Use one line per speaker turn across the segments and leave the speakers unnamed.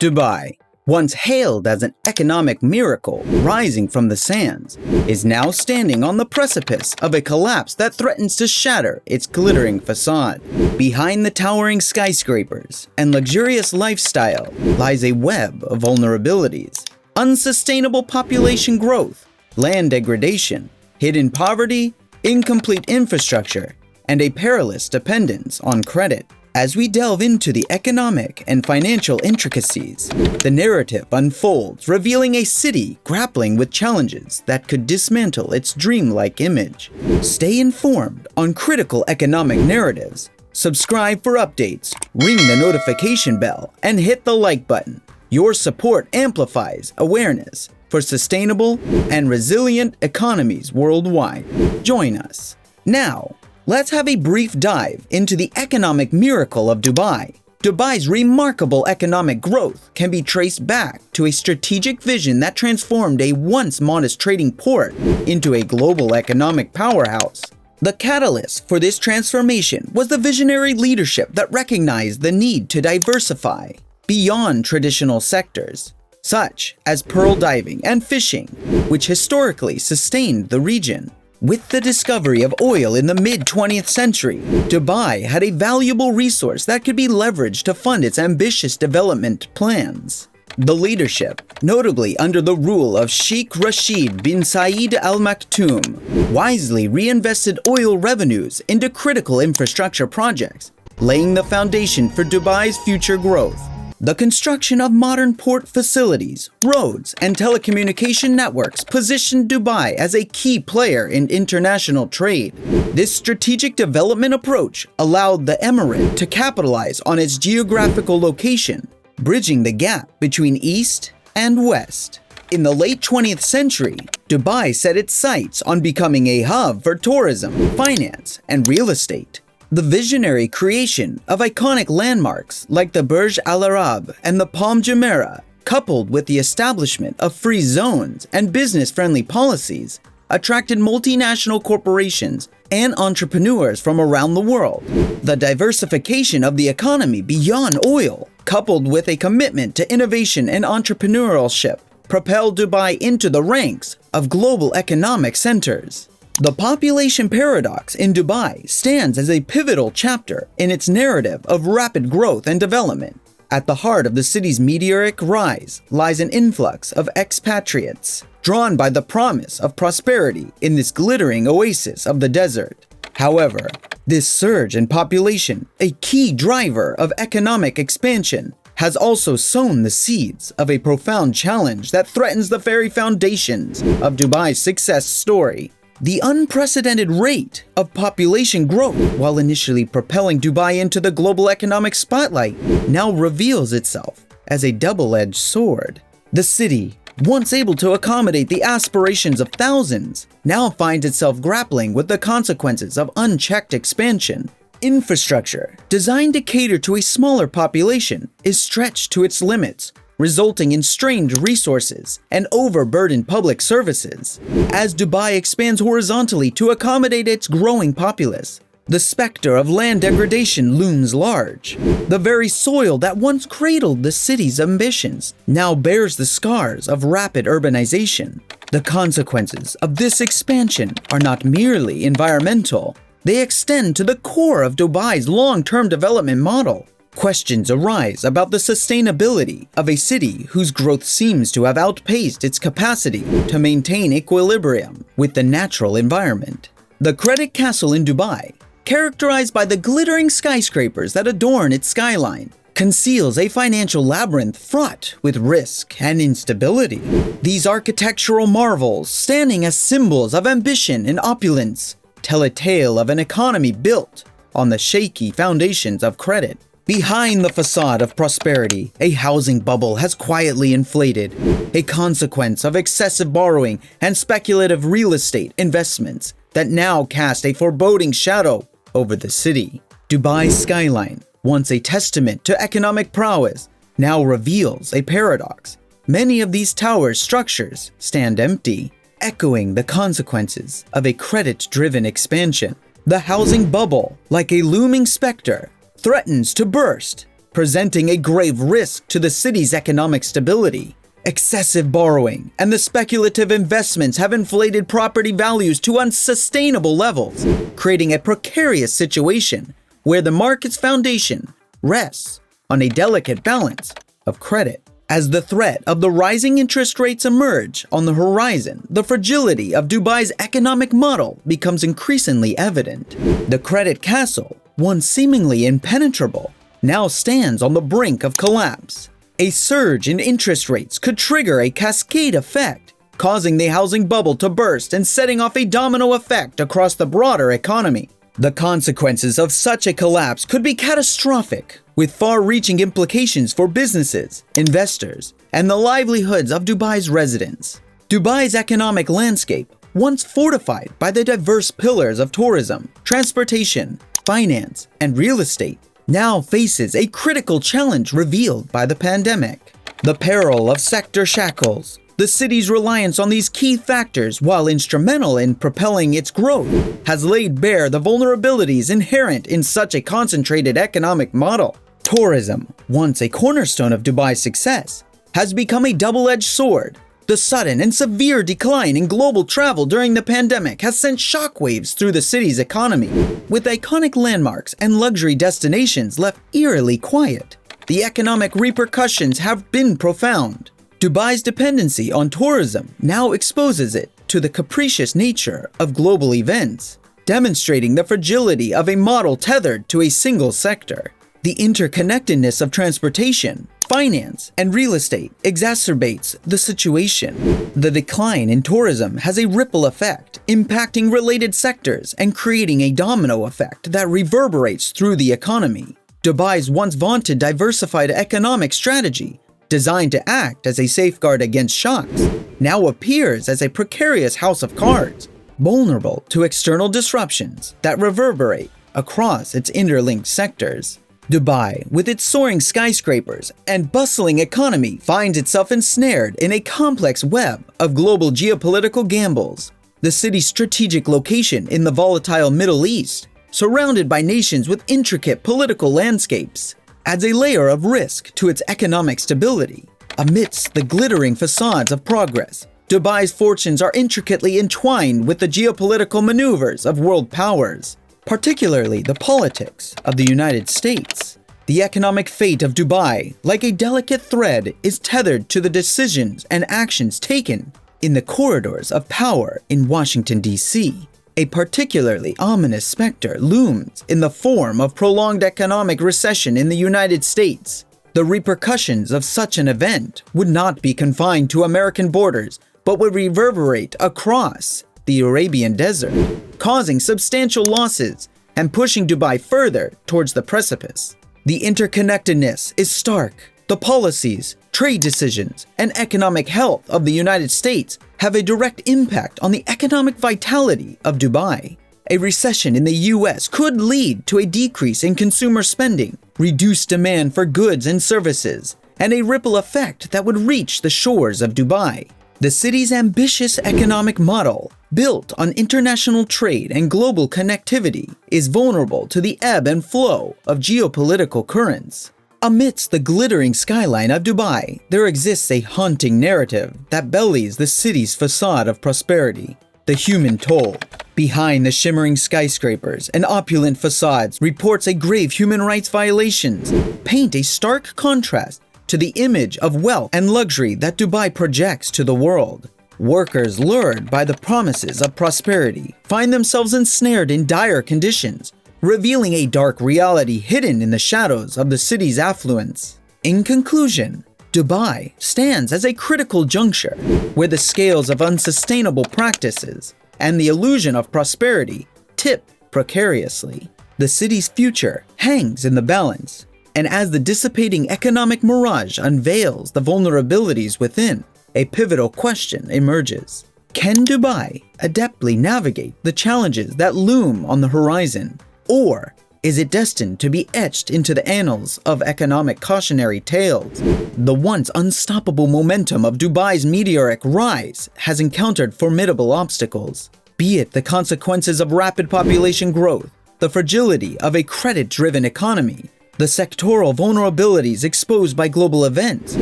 Dubai, once hailed as an economic miracle rising from the sands, is now standing on the precipice of a collapse that threatens to shatter its glittering facade. Behind the towering skyscrapers and luxurious lifestyle lies a web of vulnerabilities: unsustainable population growth, land degradation, hidden poverty, incomplete infrastructure, and a perilous dependence on credit. As we delve into the economic and financial intricacies, the narrative unfolds, revealing a city grappling with challenges that could dismantle its dreamlike image. Stay informed on critical economic narratives, subscribe for updates, ring the notification bell, and hit the like button. Your support amplifies awareness for sustainable and resilient economies worldwide. Join us. Now, let's have a brief dive into the economic miracle of Dubai. Dubai's remarkable economic growth can be traced back to a strategic vision that transformed a once modest trading port into a global economic powerhouse. The catalyst for this transformation was the visionary leadership that recognized the need to diversify beyond traditional sectors, such as pearl diving and fishing, which historically sustained the region. With the discovery of oil in the mid-20th century, Dubai had a valuable resource that could be leveraged to fund its ambitious development plans. The leadership, notably under the rule of Sheikh Rashid bin Saeed Al Maktoum, wisely reinvested oil revenues into critical infrastructure projects, laying the foundation for Dubai's future growth. The construction of modern port facilities, roads, and telecommunication networks positioned Dubai as a key player in international trade. This strategic development approach allowed the emirate to capitalize on its geographical location, bridging the gap between East and West. In the late 20th century, Dubai set its sights on becoming a hub for tourism, finance, and real estate. The visionary creation of iconic landmarks like the Burj Al Arab and the Palm Jumeirah, coupled with the establishment of free zones and business-friendly policies, attracted multinational corporations and entrepreneurs from around the world. The diversification of the economy beyond oil, coupled with a commitment to innovation and entrepreneurship, propelled Dubai into the ranks of global economic centers. The population paradox in Dubai stands as a pivotal chapter in its narrative of rapid growth and development. At the heart of the city's meteoric rise lies an influx of expatriates, drawn by the promise of prosperity in this glittering oasis of the desert. However, this surge in population, a key driver of economic expansion, has also sown the seeds of a profound challenge that threatens the very foundations of Dubai's success story. The unprecedented rate of population growth, while initially propelling Dubai into the global economic spotlight, now reveals itself as a double-edged sword. The city, once able to accommodate the aspirations of thousands, now finds itself grappling with the consequences of unchecked expansion. Infrastructure, designed to cater to a smaller population, is stretched to its limits, resulting in strained resources and overburdened public services. As Dubai expands horizontally to accommodate its growing populace, the specter of land degradation looms large. The very soil that once cradled the city's ambitions now bears the scars of rapid urbanization. The consequences of this expansion are not merely environmental, they extend to the core of Dubai's long-term development model. Questions arise about the sustainability of a city whose growth seems to have outpaced its capacity to maintain equilibrium with the natural environment. The credit castle in Dubai, characterized by the glittering skyscrapers that adorn its skyline, conceals a financial labyrinth fraught with risk and instability. These architectural marvels, standing as symbols of ambition and opulence, tell a tale of an economy built on the shaky foundations of credit. Behind the facade of prosperity, a housing bubble has quietly inflated, a consequence of excessive borrowing and speculative real estate investments that now cast a foreboding shadow over the city. Dubai's skyline, once a testament to economic prowess, now reveals a paradox. Many of these tower structures stand empty, echoing the consequences of a credit-driven expansion. The housing bubble, like a looming specter, threatens to burst, presenting a grave risk to the city's economic stability. Excessive borrowing and the speculative investments have inflated property values to unsustainable levels, creating a precarious situation where the market's foundation rests on a delicate balance of credit. As the threat of the rising interest rates emerge on the horizon, the fragility of Dubai's economic model becomes increasingly evident. The credit castle, once seemingly impenetrable, now stands on the brink of collapse. A surge in interest rates could trigger a cascade effect, causing the housing bubble to burst and setting off a domino effect across the broader economy. The consequences of such a collapse could be catastrophic, with far-reaching implications for businesses, investors, and the livelihoods of Dubai's residents. Dubai's economic landscape, once fortified by the diverse pillars of tourism, transportation, finance, and real estate, now faces a critical challenge revealed by the pandemic. The peril of sector shackles. The city's reliance on these key factors, while instrumental in propelling its growth, has laid bare the vulnerabilities inherent in such a concentrated economic model. Tourism, once a cornerstone of Dubai's success, has become a double-edged sword. The sudden and severe decline in global travel during the pandemic has sent shockwaves through the city's economy, with iconic landmarks and luxury destinations left eerily quiet. The economic repercussions have been profound. Dubai's dependency on tourism now exposes it to the capricious nature of global events, demonstrating the fragility of a model tethered to a single sector. The interconnectedness of transportation, finance, and real estate exacerbates the situation. The decline in tourism has a ripple effect, impacting related sectors and creating a domino effect that reverberates through the economy. Dubai's once vaunted diversified economic strategy, designed to act as a safeguard against shocks, now appears as a precarious house of cards, vulnerable to external disruptions that reverberate across its interlinked sectors. Dubai, with its soaring skyscrapers and bustling economy, finds itself ensnared in a complex web of global geopolitical gambles. The city's strategic location in the volatile Middle East, surrounded by nations with intricate political landscapes, adds a layer of risk to its economic stability. Amidst the glittering facades of progress, Dubai's fortunes are intricately entwined with the geopolitical maneuvers of world powers, particularly the politics of the United States. The economic fate of Dubai, like a delicate thread, is tethered to the decisions and actions taken in the corridors of power in Washington, D.C. A particularly ominous specter looms in the form of prolonged economic recession in the United States. The repercussions of such an event would not be confined to American borders, but would reverberate across the Arabian Desert, causing substantial losses and pushing Dubai further towards the precipice. The interconnectedness is stark. The policies, trade decisions, and economic health of the United States have a direct impact on the economic vitality of Dubai. A recession in the US could lead to a decrease in consumer spending, reduced demand for goods and services, and a ripple effect that would reach the shores of Dubai. The city's ambitious economic model, built on international trade and global connectivity, is vulnerable to the ebb and flow of geopolitical currents. Amidst the glittering skyline of Dubai, there exists a haunting narrative that belies the city's facade of prosperity. The human toll behind the shimmering skyscrapers and opulent facades reports a grave human rights violations, paint a stark contrast to the image of wealth and luxury that Dubai projects to the world. Workers lured by the promises of prosperity find themselves ensnared in dire conditions, revealing a dark reality hidden in the shadows of the city's affluence. In conclusion, Dubai stands as a critical juncture where the scales of unsustainable practices and the illusion of prosperity tip precariously. The city's future hangs in the balance, and as the dissipating economic mirage unveils the vulnerabilities within, a pivotal question emerges. Can Dubai adeptly navigate the challenges that loom on the horizon? Or is it destined to be etched into the annals of economic cautionary tales? The once unstoppable momentum of Dubai's meteoric rise has encountered formidable obstacles, be it the consequences of rapid population growth, the fragility of a credit-driven economy, the sectoral vulnerabilities exposed by global events,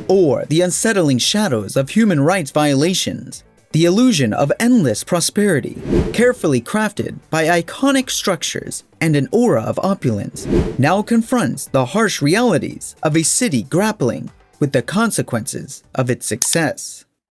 or the unsettling shadows of human rights violations. The illusion of endless prosperity, carefully crafted by iconic structures and an aura of opulence, now confronts the harsh realities of a city grappling with the consequences of its success.